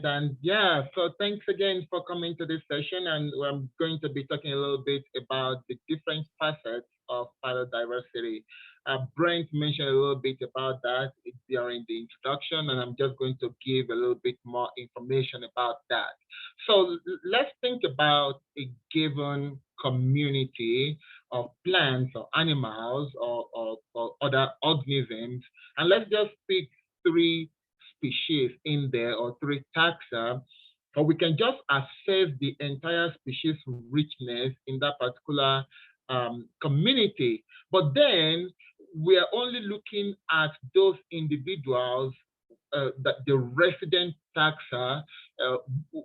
And yeah, so thanks again for coming to this session. And I'm going to be talking a little bit about the different facets of biodiversity. Brent mentioned a little bit about that during the introduction, and I'm just going to give a little bit more information about that. So let's think about a given community of plants or animals or other organisms, and let's just pick three species in there or three taxa, or we can just assess the entire species richness in that particular community. But then we are only looking at those individuals that the resident taxa uh,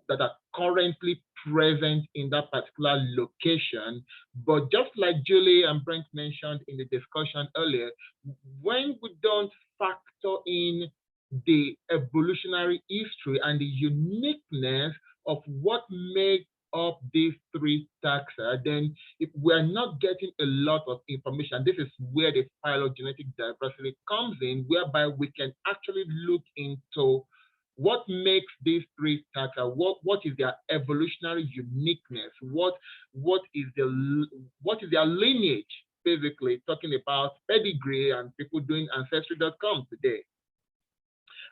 that are currently present in that particular location. But just like Julie and Brent mentioned in the discussion earlier, when we don't factor in the evolutionary history and the uniqueness of what makes up these three taxa, then if we're not getting a lot of information, this is where the phylogenetic diversity comes in, whereby we can actually look into what makes these three taxa, what is their evolutionary uniqueness, what is their lineage, basically talking about pedigree and people doing ancestry.com today.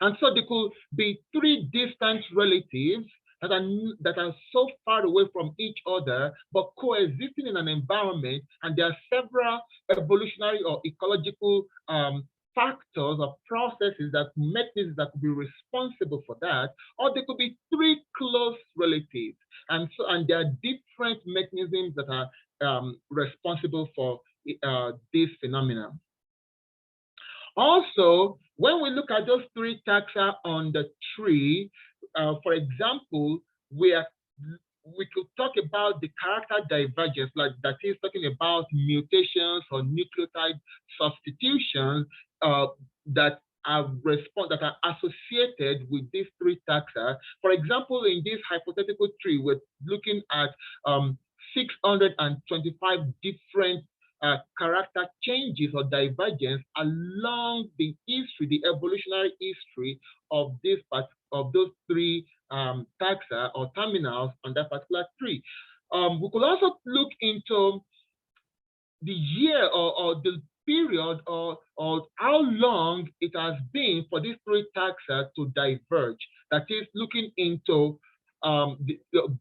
And so there could be three distant relatives that are so far away from each other, but coexisting in an environment, and there are several evolutionary or ecological factors or processes that mechanisms that could be responsible for that, or there could be three close relatives, and there are different mechanisms that are responsible for this phenomenon. Also, when we look at those three taxa on the tree, for example, we could talk about the character divergence, like that is talking about mutations or nucleotide substitutions that that are associated with these three taxa. For example, in this hypothetical tree, we're looking at 625 different character changes or divergence along the history, the evolutionary history of those three taxa or terminals on that particular tree. We could also look into the year or the period or how long it has been for these three taxa to diverge. That is looking into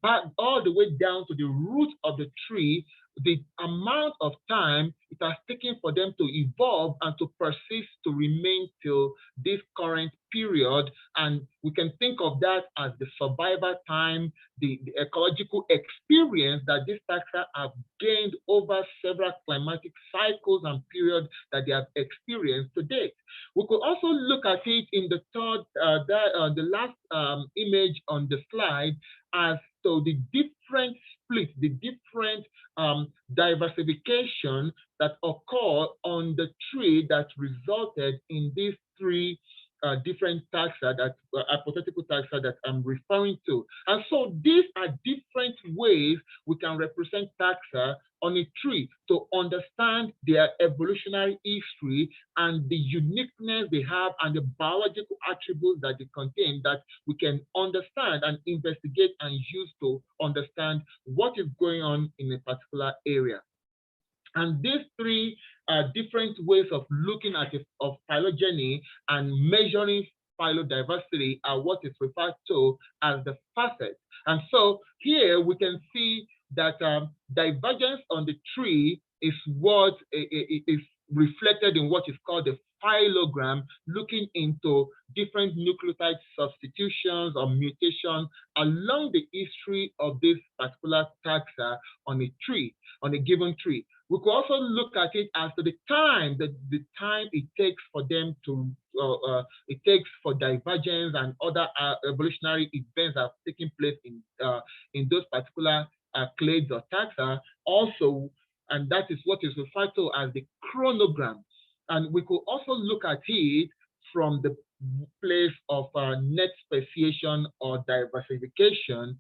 back all the way down to the root of the tree, the amount of time it has taken for them to evolve and to persist to remain till this current period. And we can think of that as the survival time, the ecological experience that these taxa have gained over several climatic cycles and periods that they have experienced to date. We could also look at it in the the last image on the slide as to the different splits, the different diversification that occurred on the tree that resulted in these three different taxa, that hypothetical taxa that I'm referring to. And so these are different ways we can represent taxa on a tree to understand their evolutionary history and the uniqueness they have and the biological attributes that they contain that we can understand and investigate and use to understand what is going on in a particular area. And these three different ways of looking at it, of phylogeny and measuring phylodiversity are what is referred to as the facets. And so here we can see that divergence on the tree is what is reflected in what is called the phylogram, looking into different nucleotide substitutions or mutations along the history of this particular taxa on a tree, on a given tree. We could also look at it as to the time, the time it takes for them to, it takes for divergence and other evolutionary events that have taken place in those particular clades or taxa. Also, and that is what is referred to as the chronogram. And we could also look at it from the place of net speciation or diversification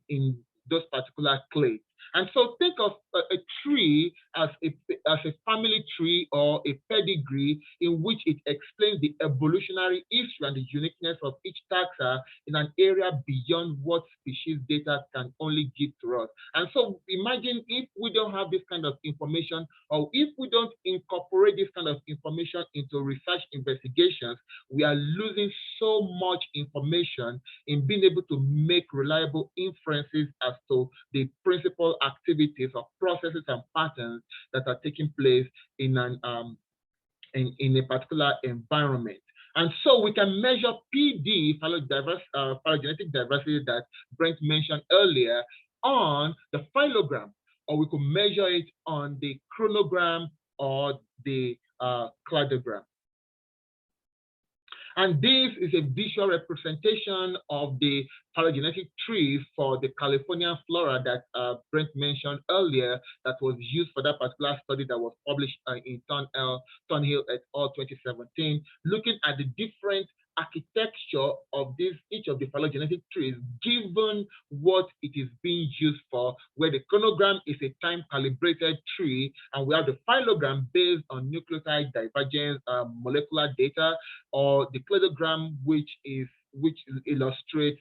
in those particular clades. And so think of a tree as a family tree or a pedigree in which it explains the evolutionary history and the uniqueness of each taxa in an area beyond what species data can only give to us. And so imagine if we don't have this kind of information, or if we don't incorporate this kind of information into research investigations, we are losing so much information in being able to make reliable inferences as to the principal activities or processes and patterns that are taking place in in a particular environment. And so we can measure PD, phylogenetic diversity, that Brent mentioned earlier, on the phylogram, or we could measure it on the chronogram or the cladogram. And this is a visual representation of the phylogenetic tree for the Californian flora that Brent mentioned earlier, that was used for that particular study that was published in Thornhill et al. 2017, looking at the different architecture of each of the phylogenetic trees, given what it is being used for, where the chronogram is a time-calibrated tree, and we have the phylogram based on nucleotide divergence molecular data, or the cladogram, which illustrates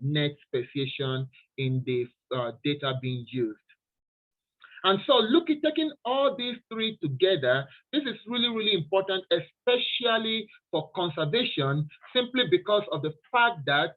net speciation in the data being used. And so taking all these three together, this is really, really important, especially for conservation, simply because of the fact that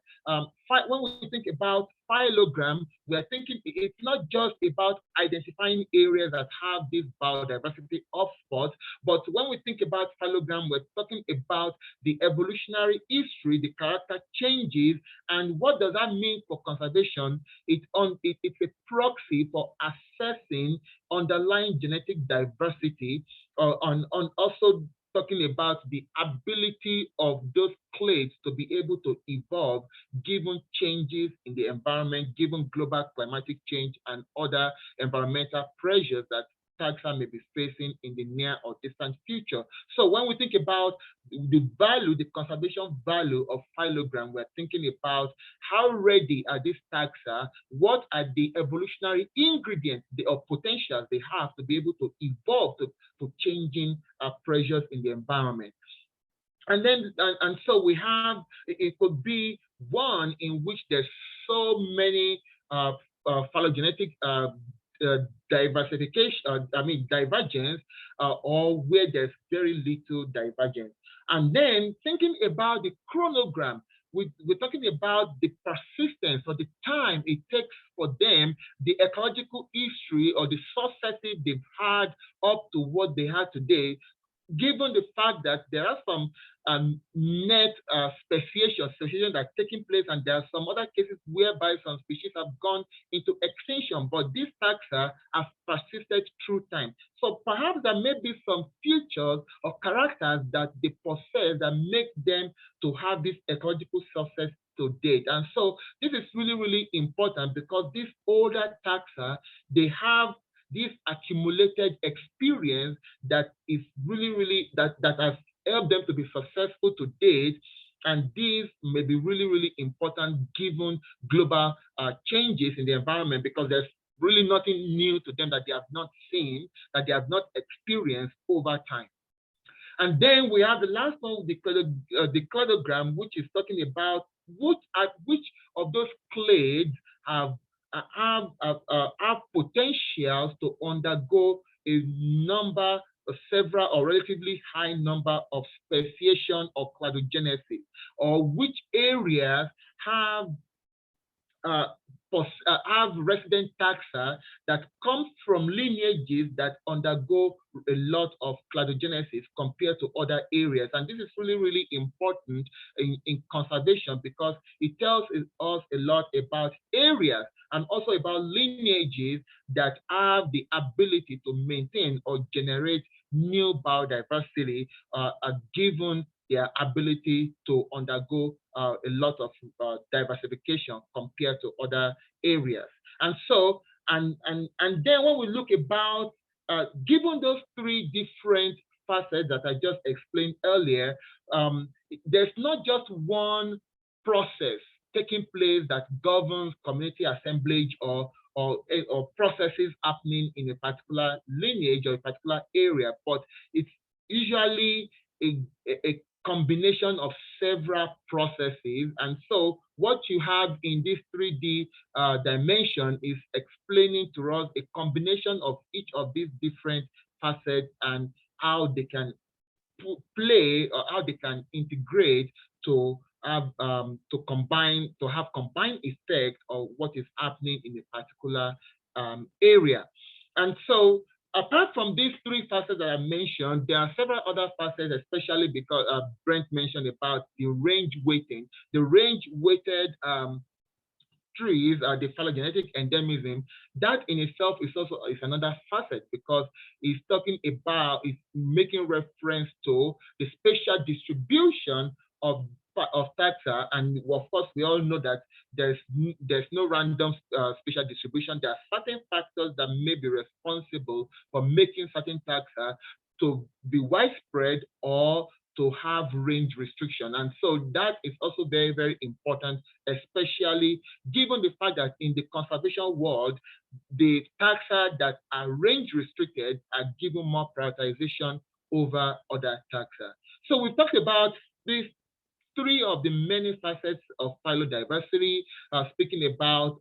when we think about phylogram, we are thinking it's not just about identifying areas that have this biodiversity hotspots, but when we think about phylogram, we're talking about the evolutionary history, the character changes, and what does that mean for conservation? It's a proxy for assessing underlying genetic diversity, on also talking about the ability of those clades to be able to evolve given changes in the environment, given global climatic change and other environmental pressures that taxa may be facing in the near or distant future. So when we think about the value, the conservation value of phylogram, we're thinking about how ready are these taxa, what are the evolutionary ingredients or potentials they have to be able to evolve to changing pressures in the environment. And then, and so we have, it could be one in which there's so many phylogenetic divergence, or where there's very little divergence. And then thinking about the chronogram, we're talking about the persistence or the time it takes for them, the ecological history or the successes they've had up to what they have today, given the fact that there are some net speciation that's taking place, and there are some other cases whereby some species have gone into extinction, but these taxa have persisted through time. So perhaps there may be some features or characters that they possess that make them to have this ecological success to date. And so this is really, really important, because these older taxa, they have this accumulated experience that is really, really, that has helped them to be successful to date. And these may be really, really important given global changes in the environment, because there's really nothing new to them that they have not seen, that they have not experienced over time. And then we have the last one, the cladogram, which is talking about which of those clades have potentials to undergo a number, several or relatively high number of speciation or cladogenesis, or which areas have resident taxa that come from lineages that undergo a lot of cladogenesis compared to other areas. And this is really, really important in conservation, because it tells us a lot about areas and also about lineages that have the ability to maintain or generate new biodiversity, given their ability to undergo a lot of diversification compared to other areas. And so, and then when we look about, given those three different facets that I just explained earlier, there's not just one process taking place that governs community assemblage or or processes happening in a particular lineage or a particular area, but it's usually a combination of several processes. And so what you have in this 3D dimension is explaining to us a combination of each of these different facets and how they can play or how they can integrate to have combined effect of what is happening in a particular area. And so apart from these three facets that I mentioned, there are several other facets, especially because Brent mentioned about the range weighting. The range weighted trees, the phylogenetic endemism, that in itself is also another facet, because it's talking about, it's making reference to the spatial distribution of taxa. And of course, we all know that there's no random spatial distribution. There are certain factors that may be responsible for making certain taxa to be widespread or to have range restriction. And so that is also very, very important, especially given the fact that in the conservation world, the taxa that are range restricted are given more prioritization over other taxa. So we talked about these three of the many facets of phylodiversity, speaking about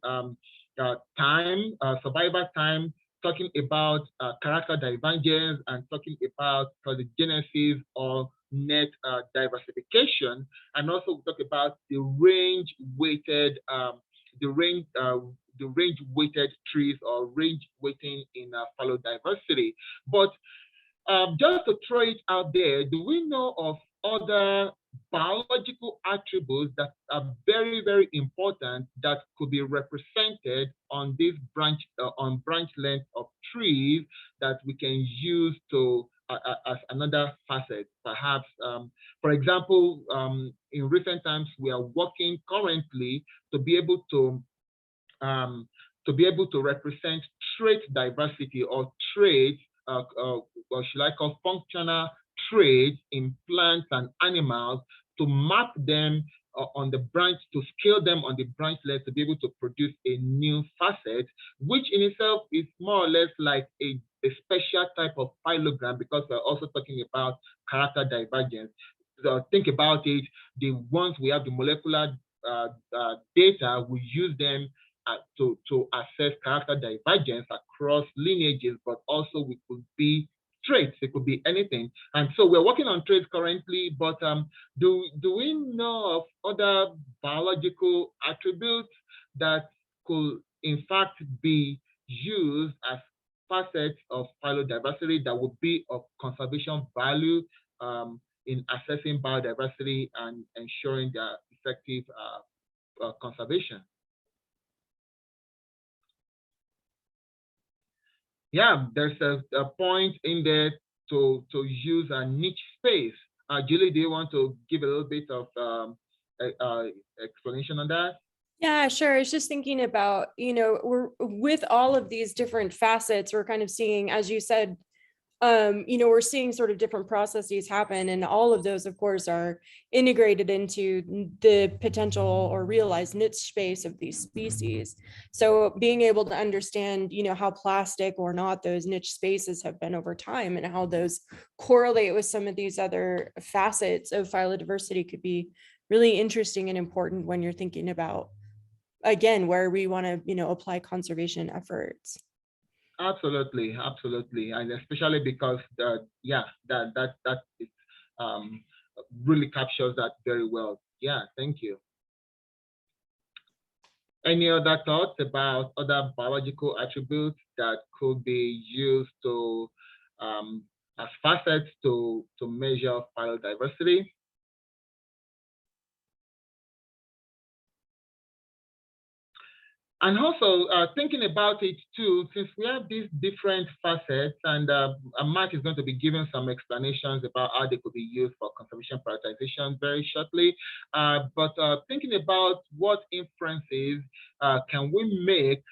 time, survival time, talking about character divergence, and talking about phylogenesis or net diversification, and also we talk about the range weighted trees or range weighting in phylodiversity. But just to throw it out there, do we know of other biological attributes that are very, very important that could be represented on this branch length of trees that we can use to as another facet? Perhaps, for example, in recent times, we are working currently to be able to represent trait diversity or traits, or should I call functional traits in plants and animals, to map them on the branch, to scale them on the branch length to be able to produce a new facet, which in itself is more or less like a special type of phylogram, because we're also talking about character divergence. So think about it, once we have the molecular data, we use them to assess character divergence across lineages, but also it could be traits, it could be anything. And so we're working on traits currently, but do we know of other biological attributes that could in fact be used as facets of phylodiversity that would be of conservation value in assessing biodiversity and ensuring their effective conservation? Yeah, there's a point in there to use a niche space. Julie, do you want to give a little bit of explanation on that? Yeah, sure. I was just thinking about, we're with all of these different facets, we're kind of seeing, as you said, we're seeing sort of different processes happen, and all of those, of course, are integrated into the potential or realized niche space of these species. So being able to understand, how plastic or not those niche spaces have been over time, and how those correlate with some of these other facets of phylodiversity could be really interesting and important when you're thinking about, again, where we want to, apply conservation efforts. Absolutely, and especially because that really captures that very well. Yeah, thank you. Any other thoughts about other biological attributes that could be used to as facets to measure phylodiversity? And also thinking about it too, since we have these different facets, and Mark is going to be giving some explanations about how they could be used for conservation prioritization very shortly. But thinking about what inferences can we make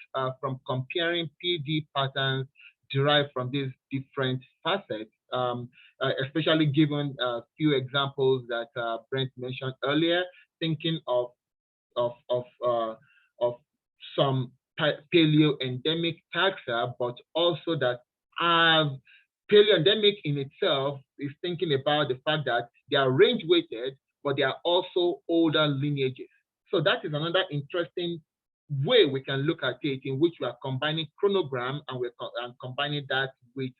from comparing PD patterns derived from these different facets, especially given a few examples that Brent mentioned earlier, thinking of some paleoendemic taxa, but also that have paleoendemic in itself is thinking about the fact that they are range weighted, but they are also older lineages. So that is another interesting way we can look at it, in which we are combining chronogram and we're combining that with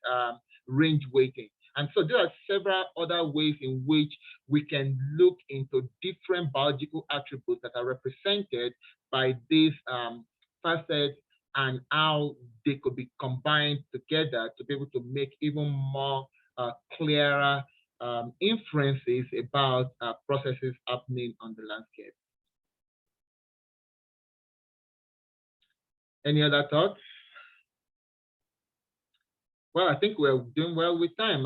range weighting. And so there are several other ways in which we can look into different biological attributes that are represented by these facets and how they could be combined together to be able to make even more clearer inferences about processes happening on the landscape. Any other thoughts? Well, I think we're doing well with time.